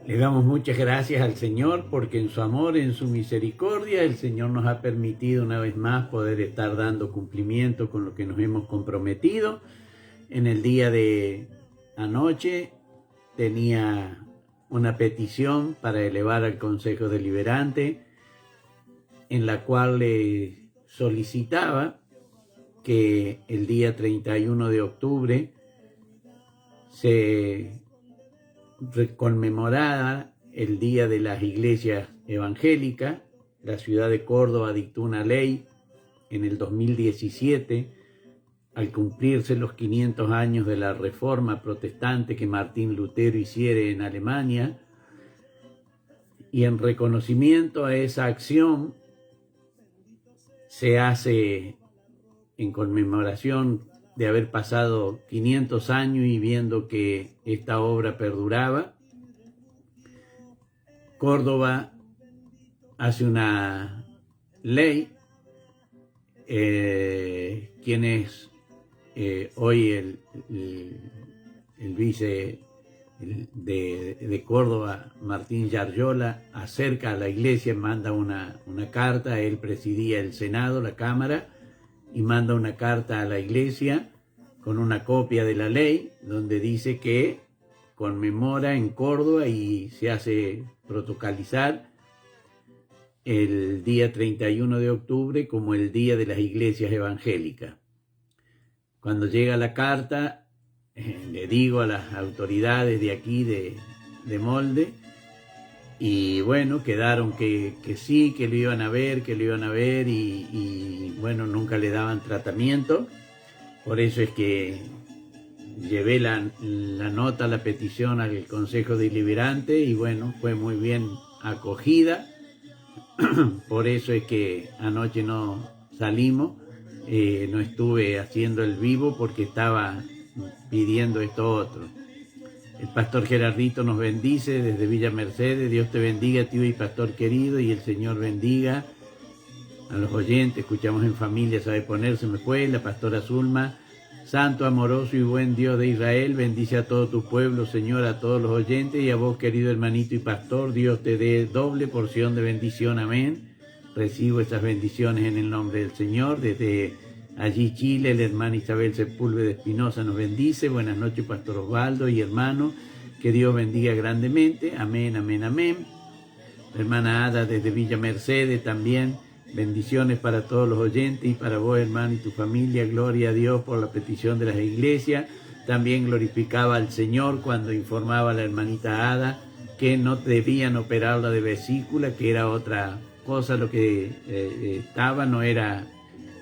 Le damos muchas gracias al Señor porque en su amor, en su misericordia, el Señor nos ha permitido una vez más poder estar dando cumplimiento con lo que nos hemos comprometido. En el día de anoche tenía una petición para elevar al Consejo Deliberante en la cual le solicitaba que el día 31 de octubre se conmemorada el Día de las Iglesias Evangélicas. La ciudad de Córdoba dictó una ley en el 2017 al cumplirse los 500 años de la Reforma Protestante que Martín Lutero hiciera en Alemania, y en reconocimiento a esa acción se hace en conmemoración de haber pasado 500 años y viendo que esta obra perduraba. Córdoba hace una ley, quien es hoy el vice de Córdoba, Martín Yarllola, acerca a la iglesia, manda una carta. Él presidía el Senado, la Cámara, y manda una carta a la iglesia con una copia de la ley donde dice que conmemora en Córdoba y se hace protocolizar el día 31 de octubre como el Día de las Iglesias Evangélicas. Cuando llega la carta, le digo a las autoridades de aquí de Molde, y bueno, quedaron que sí, que lo iban a ver, y bueno, nunca le daban tratamiento. Por eso es que llevé la nota, la petición al Consejo Deliberante, y bueno, fue muy bien acogida. Por eso es que anoche no salimos, no estuve haciendo el vivo porque estaba pidiendo esto otro. El pastor Gerardito nos bendice desde Villa Mercedes. Dios te bendiga, tío y pastor querido, y el Señor bendiga a los oyentes. Escuchamos en familia, sabe ponerse, me fue. La pastora Zulma: santo, amoroso y buen Dios de Israel, bendice a todo tu pueblo, Señor, a todos los oyentes, y a vos, querido hermanito y pastor. Dios te dé doble porción de bendición, amén. Recibo estas bendiciones en el nombre del Señor. Desde allí, Chile, la hermana Isabel Sepúlveda Espinosa nos bendice. Buenas noches, pastor Osvaldo y hermano. Que Dios bendiga grandemente. Amén, amén, amén. La hermana Ada desde Villa Mercedes también. Bendiciones para todos los oyentes y para vos, hermano, y tu familia. Gloria a Dios por la petición de las iglesias. También glorificaba al Señor cuando informaba a la hermanita Ada que no debían operarla de vesícula, que era otra cosa lo que estaba, no era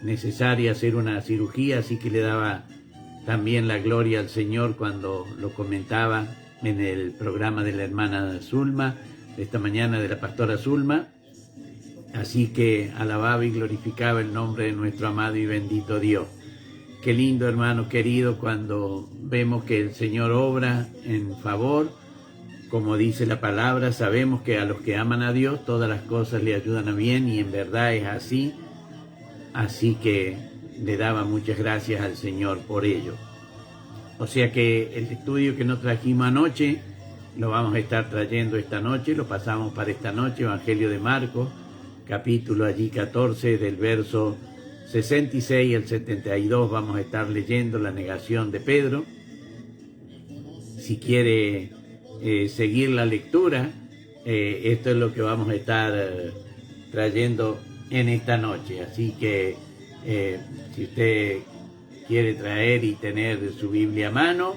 necesaria hacer una cirugía, así que le daba también la gloria al Señor cuando lo comentaba en el programa de la hermana Zulma, de esta mañana, de la pastora Zulma. Así que alababa y glorificaba el nombre de nuestro amado y bendito Dios. Qué lindo, hermano querido, cuando vemos que el Señor obra en favor. Como dice la palabra, sabemos que a los que aman a Dios todas las cosas le ayudan a bien, y en verdad es así. Así que le daba muchas gracias al Señor por ello. O sea que el estudio que nos trajimos anoche, lo vamos a estar trayendo esta noche, lo pasamos para esta noche. Evangelio de Marcos, capítulo allí 14, del verso 66 al 72, vamos a estar leyendo la negación de Pedro. Si quiere seguir la lectura, esto es lo que vamos a estar trayendo en esta noche. Así que si usted quiere traer y tener su Biblia a mano,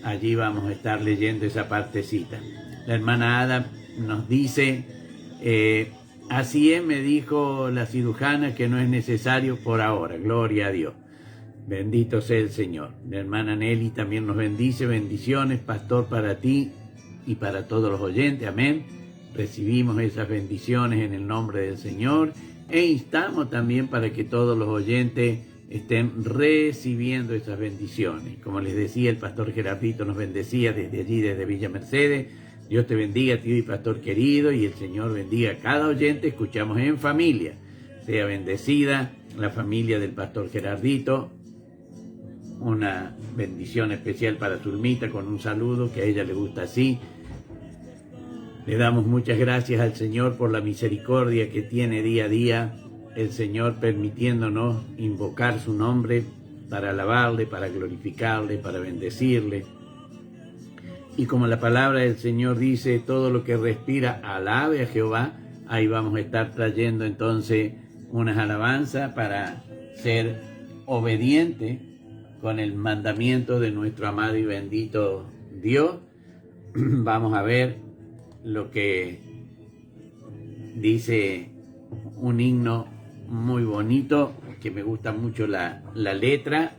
allí vamos a estar leyendo esa partecita. La hermana Ada nos dice: así es, me dijo la cirujana que no es necesario por ahora. Gloria a Dios. Bendito sea el Señor. La hermana Nelly también nos bendice. Bendiciones, pastor, para ti y para todos los oyentes. Amén. Recibimos esas bendiciones en el nombre del Señor, e instamos también para que todos los oyentes estén recibiendo esas bendiciones. Como les decía, el pastor Gerardito nos bendecía desde allí, desde Villa Mercedes. Dios te bendiga, tío y pastor querido, y el Señor bendiga a cada oyente. Escuchamos en familia. Sea bendecida la familia del pastor Gerardito. Una bendición especial para Zulmita, con un saludo que a ella le gusta así. Le damos muchas gracias al Señor por la misericordia que tiene día a día, el Señor permitiéndonos invocar su nombre para alabarle, para glorificarle, para bendecirle. Y como la palabra del Señor dice, todo lo que respira, alabe a Jehová. Ahí vamos a estar trayendo entonces unas alabanzas para ser obediente con el mandamiento de nuestro amado y bendito Dios. Vamos a ver lo que dice un himno muy bonito, que me gusta mucho la letra.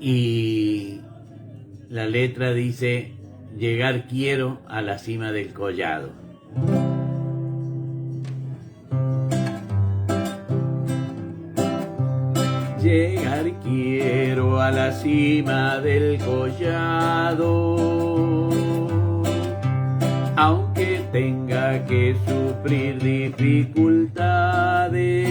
Y la letra dice: llegar quiero a la cima del collado. Llegar quiero a la cima del collado, aunque tenga que sufrir dificultades.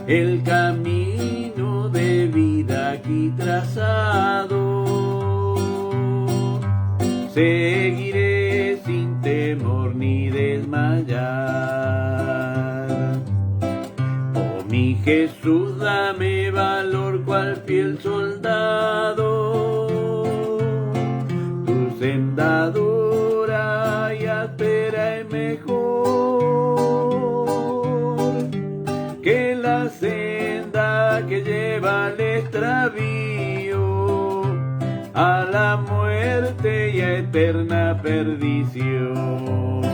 El camino de vida aquí trazado, seguiré sin temor ni desmayar. Oh mi Jesús, dame valor cual fiel soldado, tu senda dura y áspera es mejor que la senda que lleva al extravío, a la muerte y a eterna perdición.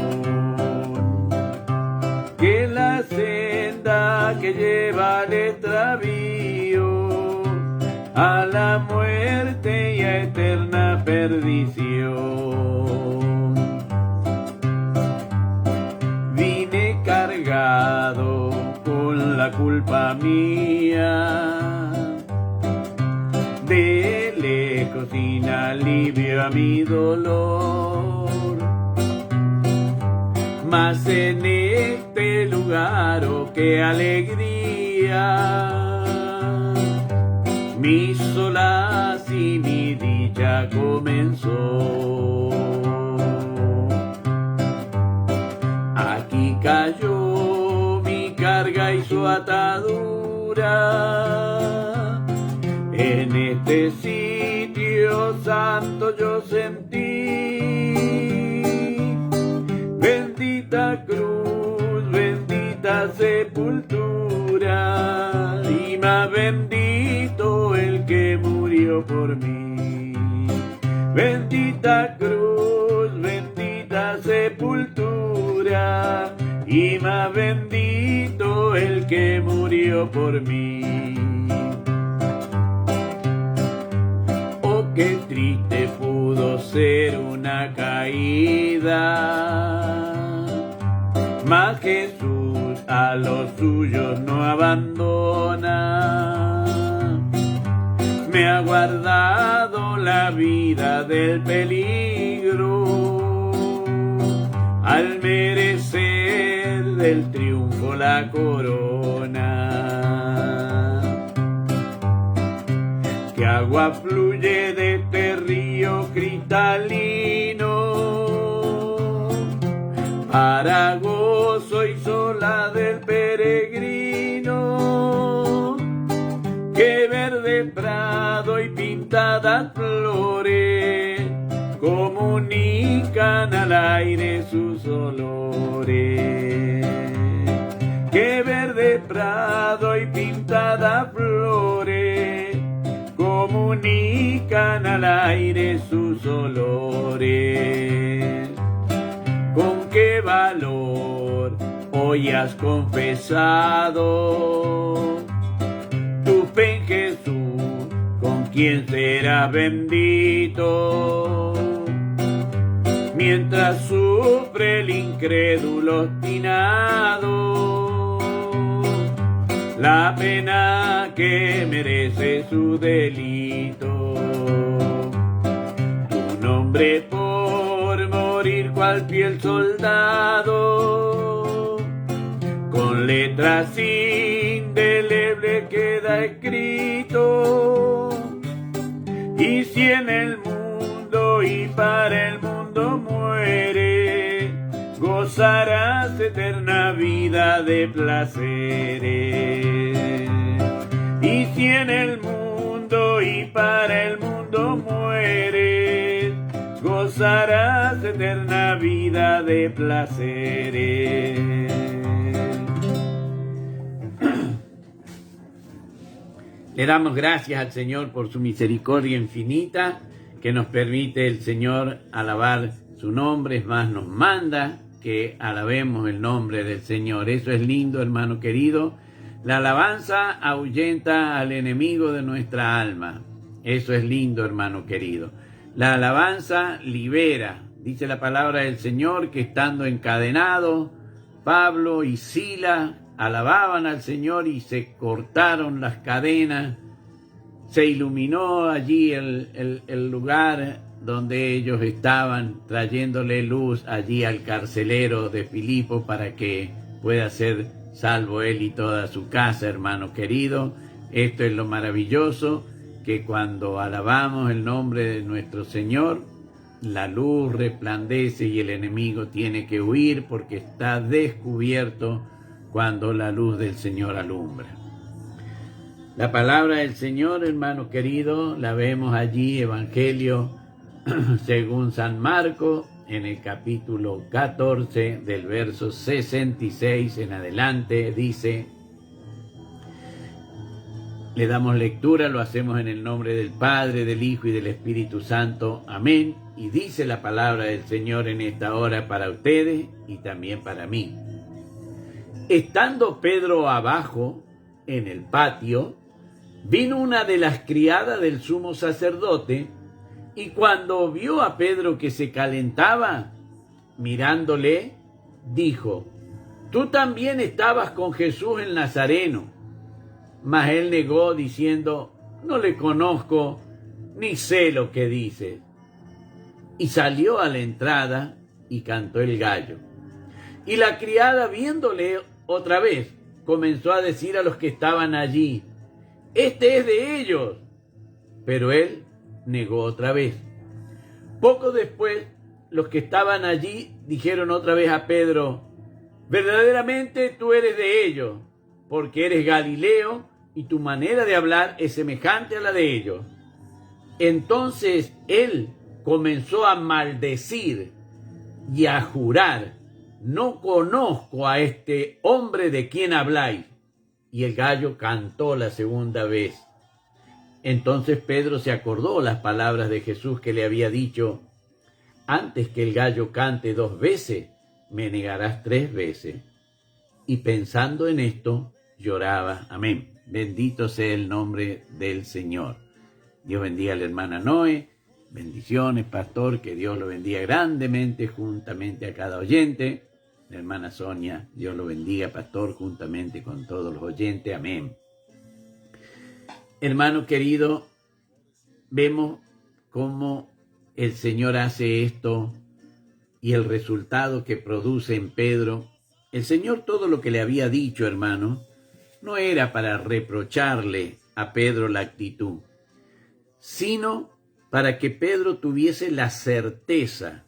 Que la senda que lleva al extravío, a la muerte y a eterna perdición. Vine cargado con la culpa mía, de lejos sin alivio a mi dolor. Mas en este lugar, oh qué alegría, mi solaz y mi dicha comenzó. Aquí cayó mi carga y su atadura, en este sitio santo yo sentí. Bendita cruz, bendita sepultura, y más bendito el que murió por mí. Bendita cruz, bendita sepultura, y más bendito el que murió por mí. Oh, qué triste pudo ser una caída, mas Jesús a los suyos no abandona. Me ha guardado la vida del peligro, al merecer del triunfo la corona. Que agua fluye de este río cristalino, para gozo y sola del peregrino. Que verde prado y pintadas flores comunican al aire sus olores. Que verde prado y pintadas flores comunican al aire sus olores. Con qué valor hoy has confesado tu fe en Jesús, con quien será bendito, mientras sufre el incrédulo obstinado la pena que merece su delito. Tu nombre por morir cual fiel soldado, con letras indelebles queda escrito. en el mundo y para el mundo muere, gozarás eterna vida de placeres. Y si en el mundo y para el mundo mueres, gozarás eterna vida de placeres. Le damos gracias al Señor por su misericordia infinita, que nos permite el Señor alabar su nombre. Es más, nos manda que alabemos el nombre del Señor. Eso es lindo, hermano querido. La alabanza ahuyenta al enemigo de nuestra alma. Eso es lindo, hermano querido. La alabanza libera. Dice la palabra del Señor que estando encadenados, Pablo y Silas alababan al Señor y se cortaron las cadenas. Se iluminó allí el lugar donde ellos estaban, trayéndole luz allí al carcelero de Filipo para que pueda ser salvo él y toda su casa, hermano querido. Esto es lo maravilloso, que cuando alabamos el nombre de nuestro Señor, la luz resplandece y el enemigo tiene que huir porque está descubierto cuando la luz del Señor alumbra. La palabra del Señor, hermano querido, la vemos allí, Evangelio según San Marcos, en el capítulo 14, del verso 66 en adelante, dice: le damos lectura, lo hacemos en el nombre del Padre, del Hijo y del Espíritu Santo. Amén. Y dice la palabra del Señor en esta hora para ustedes y también para mí. Estando Pedro abajo, en el patio, vino una de las criadas del sumo sacerdote, y cuando vio a Pedro que se calentaba, mirándole, dijo: tú también estabas con Jesús el Nazareno. Mas él negó, diciendo: no le conozco, ni sé lo que dice. Y salió a la entrada y cantó el gallo. Y la criada, viéndole otra vez, comenzó a decir a los que estaban allí: este es de ellos. Pero él negó otra vez. Poco después, los que estaban allí dijeron otra vez a Pedro: verdaderamente tú eres de ellos, porque eres Galileo y tu manera de hablar es semejante a la de ellos. Entonces él comenzó a maldecir y a jurar: no conozco a este hombre de quien habláis. Y el gallo cantó la segunda vez. Entonces Pedro se acordó las palabras de Jesús que le había dicho: antes que el gallo cante 2 veces, me negarás 3 veces. Y pensando en esto, lloraba. Amén. Bendito sea el nombre del Señor. Dios bendiga a la hermana Noé. Bendiciones, pastor. Que Dios lo bendiga grandemente, juntamente a cada oyente. La hermana Sonia, Dios lo bendiga, pastor, juntamente con todos los oyentes. Amén. Hermano querido, vemos cómo el Señor hace esto y el resultado que produce en Pedro. El Señor, todo lo que le había dicho, hermano, no era para reprocharle a Pedro la actitud, sino para que Pedro tuviese la certeza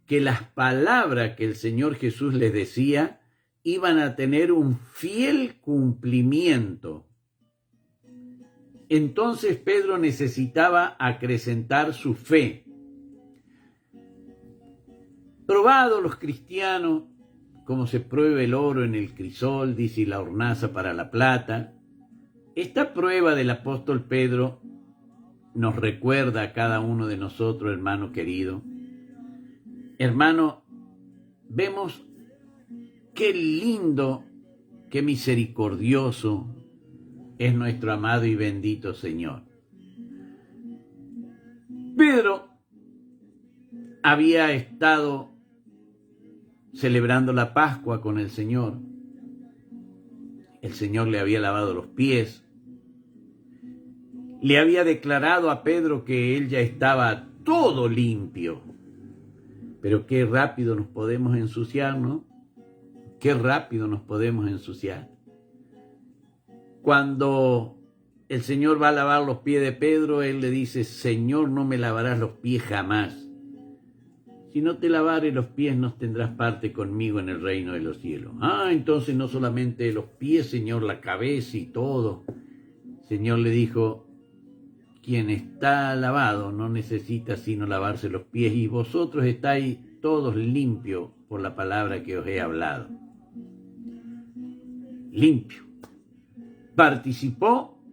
que las palabras que el Señor Jesús les decía iban a tener un fiel cumplimiento. Entonces Pedro necesitaba acrecentar su fe. Probados los cristianos, como se prueba el oro en el crisol, dice, y la hornaza para la plata, esta prueba del apóstol Pedro nos recuerda a cada uno de nosotros, hermano querido. Hermano, vemos qué lindo, qué misericordioso es nuestro amado y bendito Señor. Pedro había estado celebrando la Pascua con el Señor. El Señor le había lavado los pies. Le había declarado a Pedro que él ya estaba todo limpio. Pero qué rápido nos podemos ensuciar, ¿no? Qué rápido nos podemos ensuciar. Cuando el Señor va a lavar los pies de Pedro, él le dice, Señor, no me lavarás los pies jamás. Si no te lavare los pies, no tendrás parte conmigo en el reino de los cielos. Entonces no solamente los pies, Señor, la cabeza y todo. El Señor le dijo, quien está lavado no necesita sino lavarse los pies, y vosotros estáis todos limpios por la palabra que os he hablado. Limpio. Participó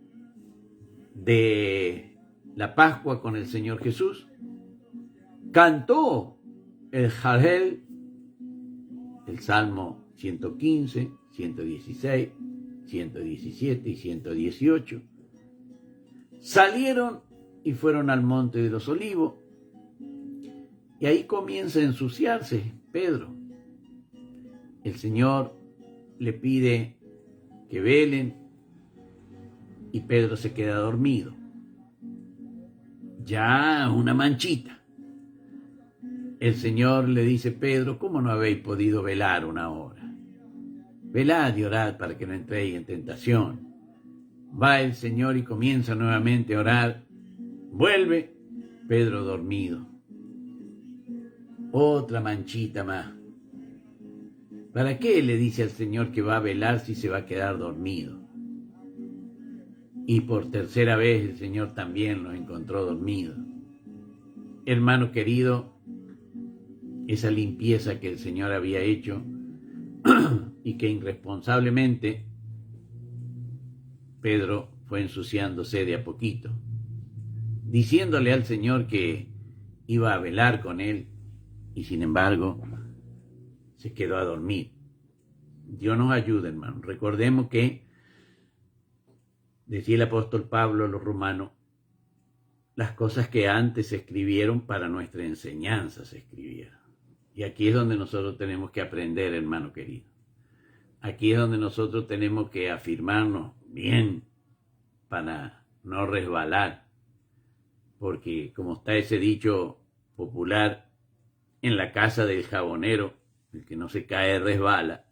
de la Pascua con el Señor Jesús. Cantó el Hallel, el Salmo 115, 116, 117 y 118. Salieron y fueron al monte de los Olivos. Y ahí comienza a ensuciarse Pedro. El Señor le pide que velen y Pedro se queda dormido. Ya una manchita. El Señor le dice, Pedro, ¿cómo no habéis podido velar una hora? Velad y orad para que no entréis en tentación. Va el Señor y comienza nuevamente a orar. Vuelve, Pedro dormido. Otra manchita más. ¿Para qué le dice al Señor que va a velar si se va a quedar dormido? Y por tercera vez el Señor también los encontró dormidos. Hermano querido, esa limpieza que el Señor había hecho y que irresponsablemente Pedro fue ensuciándose de a poquito, diciéndole al Señor que iba a velar con él y sin embargo se quedó a dormir. Dios nos ayude, hermano. Recordemos que decía el apóstol Pablo a los romanos, las cosas que antes se escribieron para nuestra enseñanza se escribieron. Y aquí es donde nosotros tenemos que aprender, hermano querido. Aquí es donde nosotros tenemos que afirmarnos bien para no resbalar. Porque como está ese dicho popular, en la casa del jabonero, el que no se cae resbala.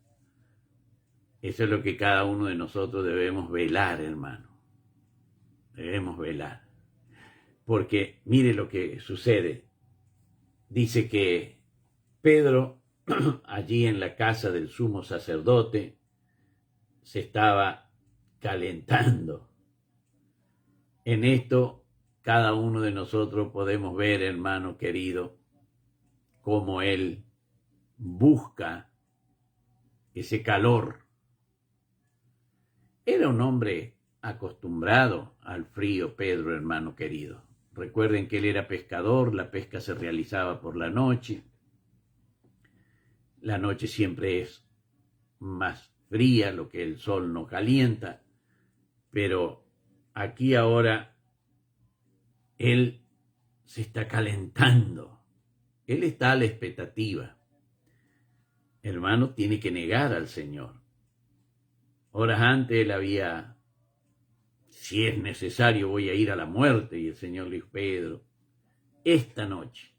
Eso es lo que cada uno de nosotros debemos velar, hermano. Debemos velar. Porque mire lo que sucede. Dice que Pedro, allí en la casa del sumo sacerdote, se estaba calentando. En esto, cada uno de nosotros podemos ver, hermano querido, cómo él busca ese calor. Era un hombre acostumbrado al frío, Pedro, hermano querido. Recuerden que él era pescador, la pesca se realizaba por la noche. La noche siempre es más fría, lo que el sol no calienta, pero aquí ahora él se está calentando. Él está a la expectativa. Hermano, tiene que negar al Señor. Horas antes él había, si es necesario, voy a ir a la muerte. Y el Señor le dijo, Pedro, esta noche,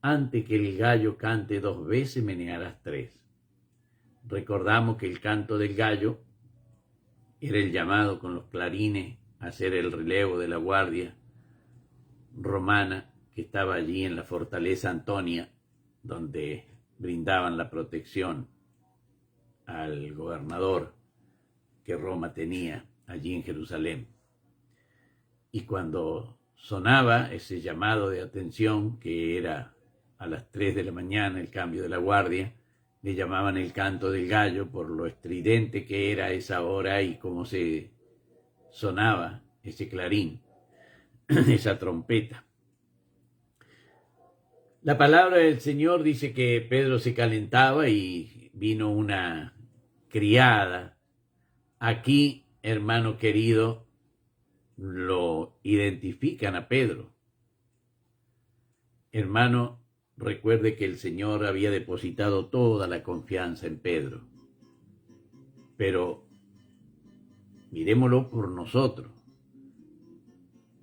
antes que el gallo cante 2 veces, me negarás 3. Recordamos que el canto del gallo era el llamado con los clarines a hacer el relevo de la guardia romana que estaba allí en la fortaleza Antonia, donde brindaban la protección al gobernador que Roma tenía allí en Jerusalén. Y cuando sonaba ese llamado de atención, que era a las 3 de la mañana el cambio de la guardia, le llamaban el canto del gallo por lo estridente que era esa hora y cómo se sonaba ese clarín, esa trompeta. La palabra del Señor dice que Pedro se calentaba y vino una criada. Aquí, hermano querido, lo identifican a Pedro. Hermano, recuerde que el Señor había depositado toda la confianza en Pedro. Pero miremoslo por nosotros.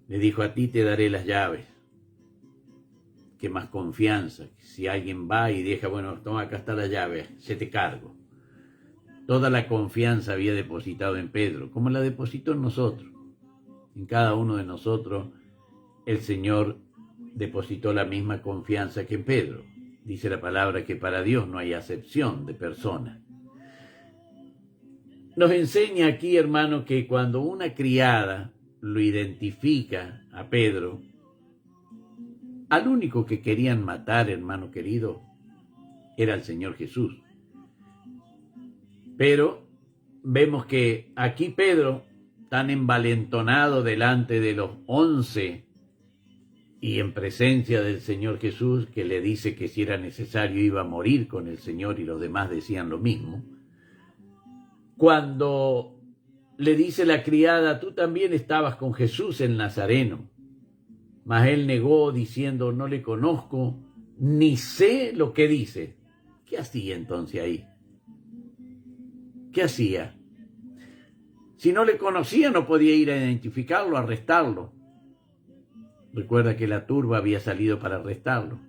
Le dijo, a ti te daré las llaves. ¿Qué más confianza? Si alguien va y deja, bueno, toma, acá está la llave, se te cargo. Toda la confianza había depositado en Pedro, como la depositó en nosotros. En cada uno de nosotros el Señor depositó la misma confianza que en Pedro. Dice la palabra que para Dios no hay acepción de personas. Nos enseña aquí, hermano, que cuando una criada lo identifica a Pedro, al único que querían matar, hermano querido, era el Señor Jesús. Pero vemos que aquí Pedro, tan envalentonado delante de los 11 y en presencia del Señor Jesús, que le dice que si era necesario iba a morir con el Señor, y los demás decían lo mismo, cuando le dice la criada, tú también estabas con Jesús el Nazareno, mas él negó diciendo, no le conozco, ni sé lo que dice. ¿Qué hacía entonces ahí? ¿Qué hacía? Si no le conocía, no podía ir a identificarlo, a arrestarlo. Recuerda que la turba había salido para arrestarlo.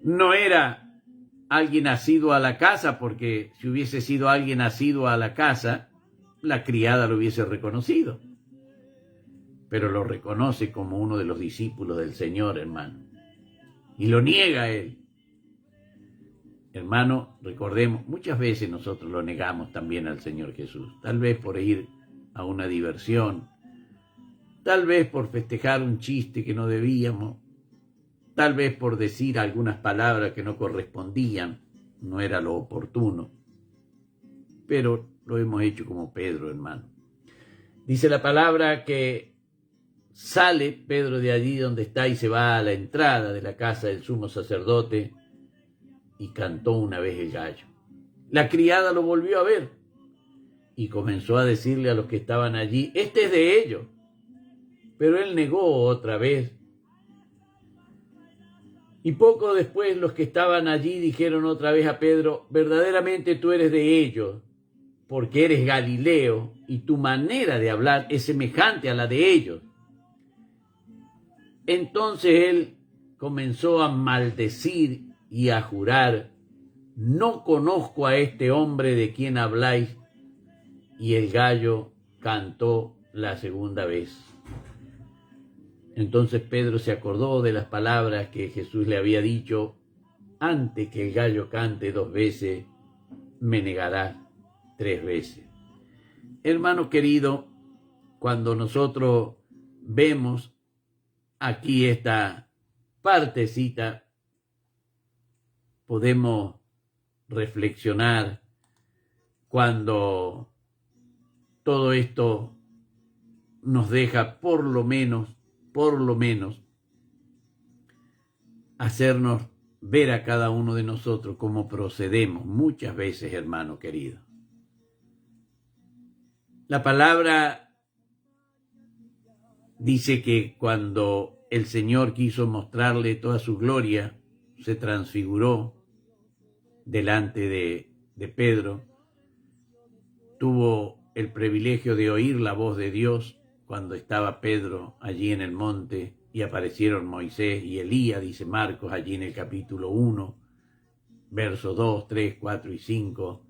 No era alguien asiduo a la casa, porque si hubiese sido alguien asiduo a la casa, la criada lo hubiese reconocido. Pero lo reconoce como uno de los discípulos del Señor, hermano. Y lo niega a él. Hermano, recordemos, muchas veces nosotros lo negamos también al Señor Jesús. Tal vez por ir a una diversión, tal vez por festejar un chiste que no debíamos, tal vez por decir algunas palabras que no correspondían, no era lo oportuno. Pero lo hemos hecho como Pedro, hermano. Dice la palabra que sale Pedro de allí donde está y se va a la entrada de la casa del sumo sacerdote, y cantó una vez el gallo. La criada lo volvió a ver y comenzó a decirle a los que estaban allí, este es de ellos. Pero él negó otra vez. Y poco después los que estaban allí dijeron otra vez a Pedro, verdaderamente tú eres de ellos, porque eres Galileo y tu manera de hablar es semejante a la de ellos. Entonces él comenzó a maldecir y a jurar, no conozco a este hombre de quien habláis. Y el gallo cantó la segunda vez. Entonces Pedro se acordó de las palabras que Jesús le había dicho, antes que el gallo cante 2 veces, me negarás 3 veces. Hermano querido, cuando nosotros vemos aquí esta partecita, podemos reflexionar cuando todo esto nos deja por lo menos, hacernos ver a cada uno de nosotros cómo procedemos muchas veces, hermano querido. La palabra dice que cuando el Señor quiso mostrarle toda su gloria, se transfiguró delante de Pedro, tuvo el privilegio de oír la voz de Dios cuando estaba Pedro allí en el monte y aparecieron Moisés y Elías, dice Marcos allí en el capítulo 1, versos 2, 3, 4 y 5.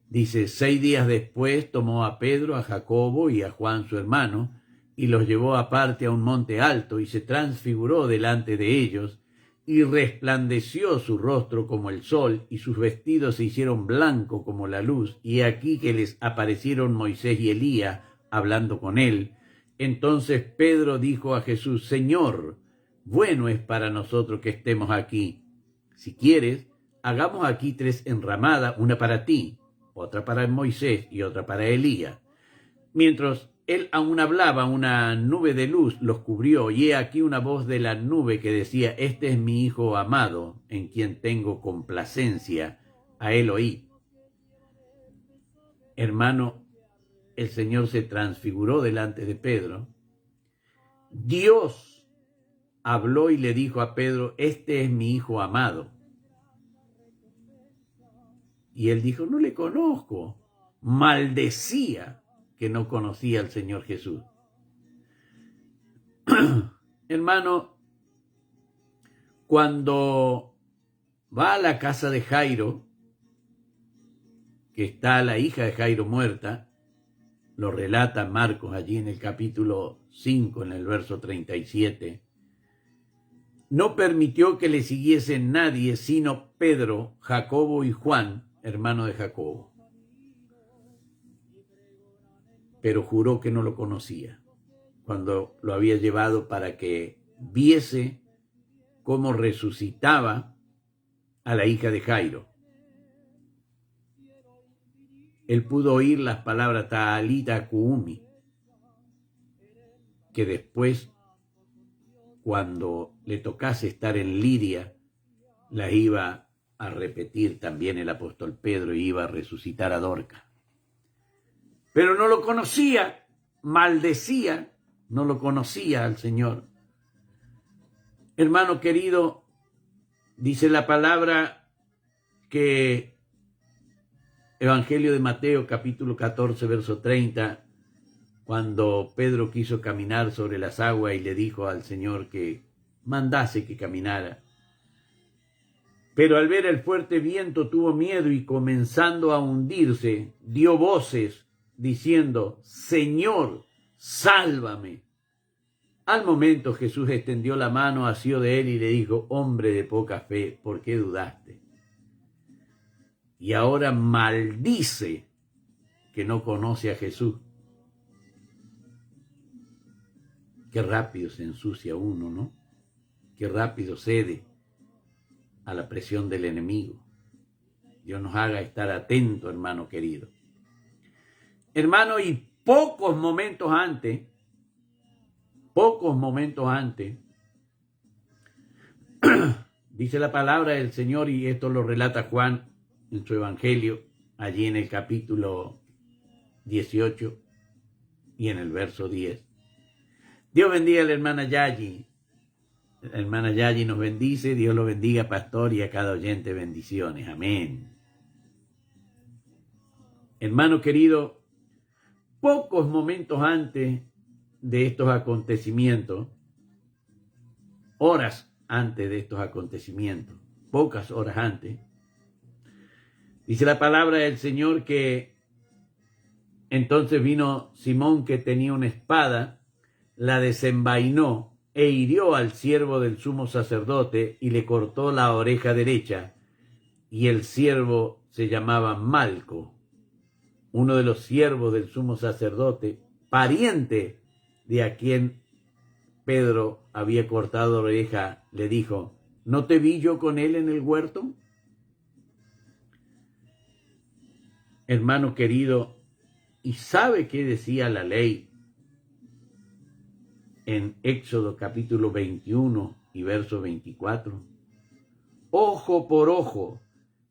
Dice, 6 días después tomó a Pedro, a Jacobo y a Juan su hermano y los llevó aparte a un monte alto y se transfiguró delante de ellos y resplandeció su rostro como el sol y sus vestidos se hicieron blancos como la luz. Y aquí que les aparecieron Moisés y Elías hablando con él. Entonces Pedro dijo a Jesús, Señor, bueno es para nosotros que estemos aquí. Si quieres, hagamos aquí 3 enramadas, una para ti, otra para Moisés y otra para Elías. Mientras él aún hablaba, una nube de luz los cubrió, y he aquí una voz de la nube que decía, este es mi Hijo amado, en quien tengo complacencia, a él oí. Hermano, el Señor se transfiguró delante de Pedro. Dios habló y le dijo a Pedro, este es mi Hijo amado. Y él dijo, no le conozco. Maldecía que no conocía al Señor Jesús. Hermano, cuando va a la casa de Jairo, que está la hija de Jairo muerta, lo relata Marcos allí en el capítulo 5, en el verso 37, no permitió que le siguiese nadie sino Pedro, Jacobo y Juan, hermano de Jacobo. Pero juró que no lo conocía cuando lo había llevado para que viese cómo resucitaba a la hija de Jairo. Él pudo oír las palabras Taalita Cumi, que después, cuando le tocase estar en Lidia, las iba a repetir también el apóstol Pedro y iba a resucitar a Dorcas. Pero no lo conocía, maldecía, no lo conocía al Señor. Hermano querido, dice la palabra que Evangelio de Mateo, capítulo 14, verso 30, cuando Pedro quiso caminar sobre las aguas y le dijo al Señor que mandase que caminara. Pero al ver el fuerte viento tuvo miedo y comenzando a hundirse, dio voces diciendo, Señor, sálvame. Al momento Jesús extendió la mano, asió de él y le dijo, hombre de poca fe, ¿por qué dudaste? Y ahora maldice que no conoce a Jesús. Qué rápido se ensucia uno, ¿no? Qué rápido cede a la presión del enemigo. Dios nos haga estar atentos, hermano querido. Hermano, y pocos momentos antes, dice la palabra del Señor, y esto lo relata Juan en su Evangelio, allí en el capítulo 18 y en el verso 10. Dios bendiga a la hermana Yayi. La hermana Yayi nos bendice. Dios lo bendiga, pastor, y a cada oyente bendiciones. Amén. Hermano querido, pocos momentos antes de estos acontecimientos, horas antes de estos acontecimientos, pocas horas antes, dice la palabra del Señor que entonces vino Simón, que tenía una espada, la desenvainó e hirió al siervo del sumo sacerdote y le cortó la oreja derecha, y el siervo se llamaba Malco. Uno de los siervos del sumo sacerdote, pariente de a quien Pedro había cortado la oreja, le dijo, ¿no te vi yo con él en el huerto? Hermano querido, ¿y sabe qué decía la ley en Éxodo capítulo 21 y verso 24? Ojo por ojo,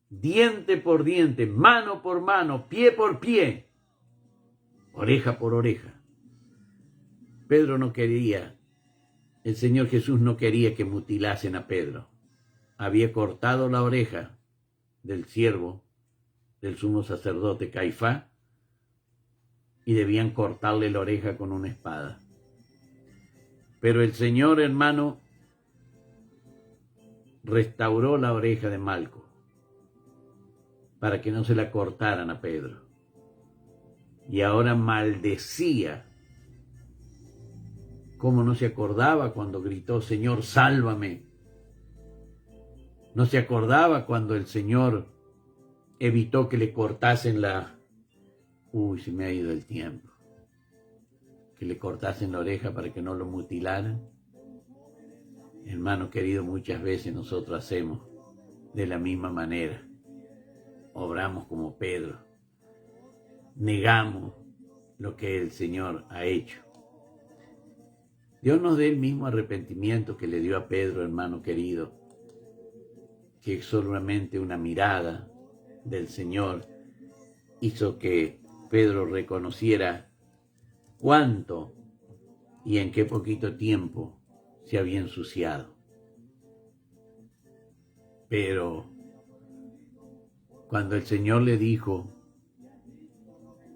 diente por diente, mano por mano, pie por pie, oreja por oreja. Pedro no quería, el Señor Jesús no quería que mutilasen a Pedro. Había cortado la oreja del siervo del sumo sacerdote Caifás y debían cortarle la oreja con una espada. Pero el Señor, hermano, restauró la oreja de Malco para que no se la cortaran a Pedro. Y ahora maldecía. ¿Cómo no se acordaba cuando gritó, Señor, sálvame? No se acordaba cuando el Señor evitó que le cortasen la... Uy, se me ha ido el tiempo. Que le cortasen la oreja para que no lo mutilaran. Hermano querido, muchas veces nosotros hacemos de la misma manera. Obramos como Pedro. Negamos lo que el Señor ha hecho. Dios nos dé el mismo arrepentimiento que le dio a Pedro, hermano querido, que solamente una mirada del Señor hizo que Pedro reconociera cuánto y en qué poquito tiempo se había ensuciado. Pero cuando el Señor le dijo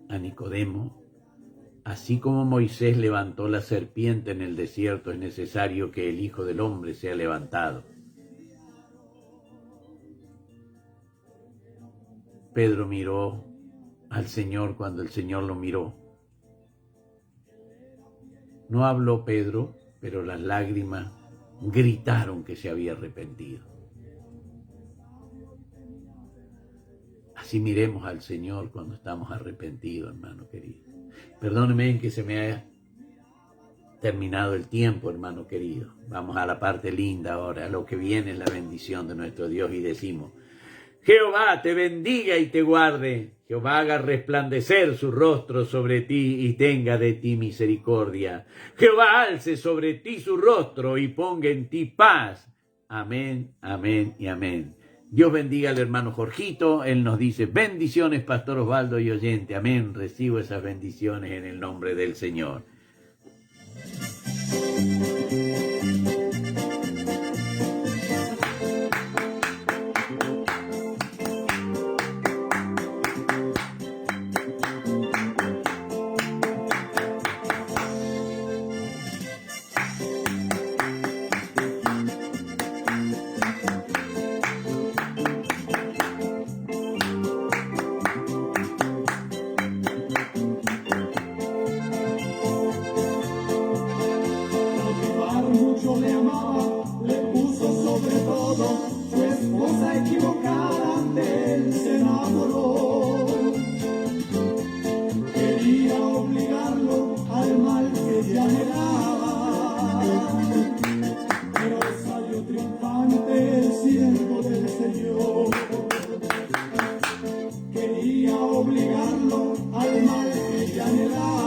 a Nicodemo, así como Moisés levantó la serpiente en el desierto, es necesario que el Hijo del Hombre sea levantado. Pedro miró al Señor cuando el Señor lo miró. No habló Pedro, pero las lágrimas gritaron que se había arrepentido. Así miremos al Señor cuando estamos arrepentidos, hermano querido. Perdóneme que se me haya terminado el tiempo, hermano querido. Vamos a la parte linda ahora, a lo que viene es la bendición de nuestro Dios y decimos: Jehová te bendiga y te guarde. Jehová haga resplandecer su rostro sobre ti y tenga de ti misericordia. Jehová alce sobre ti su rostro y ponga en ti paz. Amén, amén y amén. Dios bendiga al hermano Jorgito. Él nos dice: bendiciones, Pastor Osvaldo y oyente. Amén. Recibo esas bendiciones en el nombre del Señor. Le amaba, le puso sobre todo, su esposa equivocada de él se enamoró. Quería obligarlo al mal que ella anhelaba, pero salió triunfante el siervo del Señor. Quería obligarlo al mal que ella anhelaba,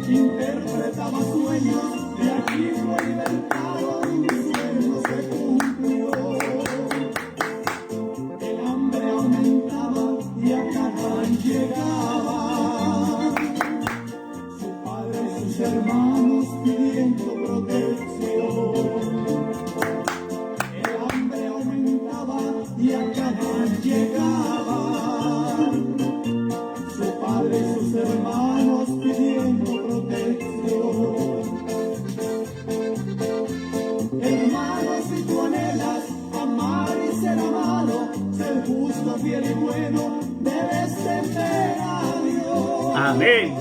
interpretaba sueños, de aquí fue libertado y mi sueño se cumplió. El hambre aumentaba y a Canaán llegaba, su padre y sus hermanos pidiendo protección. El hambre aumentaba y a Canaán llegaba, su padre y sus hermanos pidiendo protección. Hermanos, si tú anhelas amar y ser amado, ser justo, fiel y bueno, debes temer a Dios. Amén.